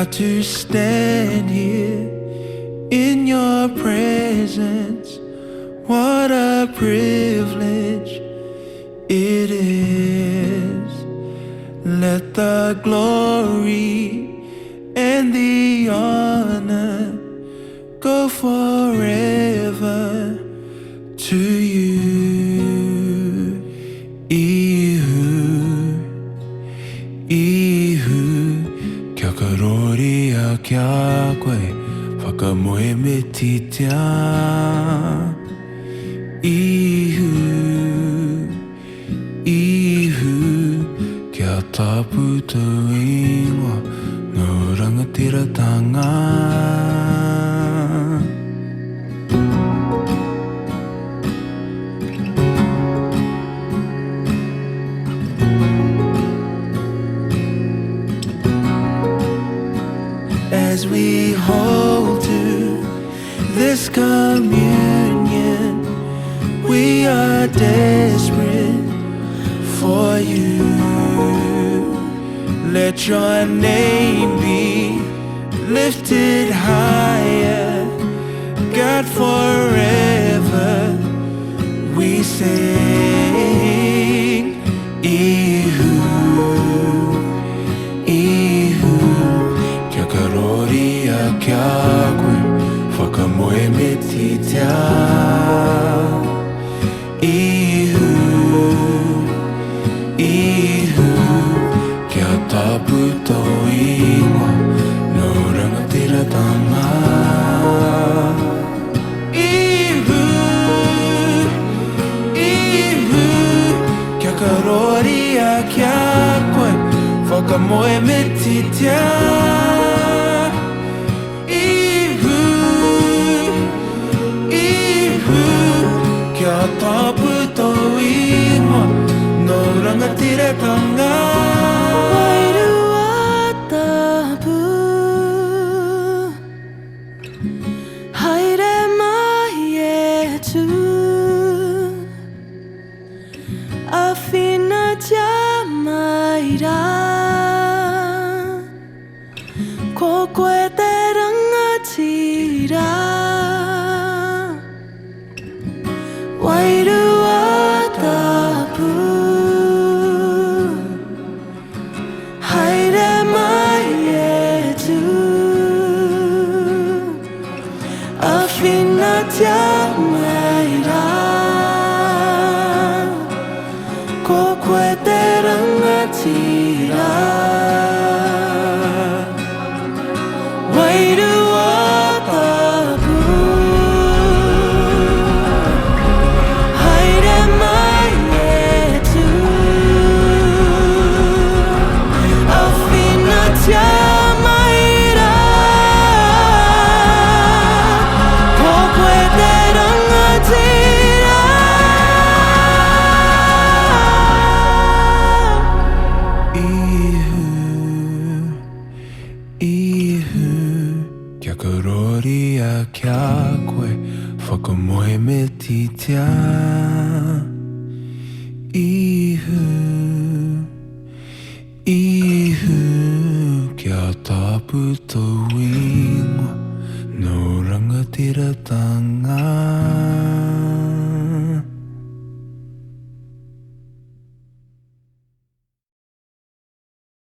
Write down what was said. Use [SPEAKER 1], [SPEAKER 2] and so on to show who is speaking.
[SPEAKER 1] proud to stand here in your presence. What a privilege it is. Let the glory and the honor go forever to you. Ihu, Ihu, kia Korōria kia koe, Whakamoemititia. Ihu, Ihu, kia tapu tō ingoa, no Rangatiratanga. As we hold to this communion, we are desperate for you. Let your name be lifted higher, God, forever we sing. Ihu, Ihu, kia Korōria kia koe, Whakamoemititia. Ihu, Ihu, kia tapu tō ingoa, no Rangatiratanga. Ihu, Ihu, kia Korōria kia koe, Whakamoemititia. Ihu, Ihu, kia tapu tō ingoa, no Rangatiratanga.
[SPEAKER 2] Wairua tapu, Haere mai etu, Awhinatia mai rā, ko koe te rangatira. Wairua tapu, Haere mai etu, Awhinatia mai rā, ko koe te rangatira. Wairua tapu, Haere mai etu, Awhinatia mai rā, ko koe te rangatira.
[SPEAKER 1] Ihu, Ihu, kia Korōria kia koe, Whakamoemititia. Ihu, Ihu, kia tapu tō ingoa, no Rangatiratanga.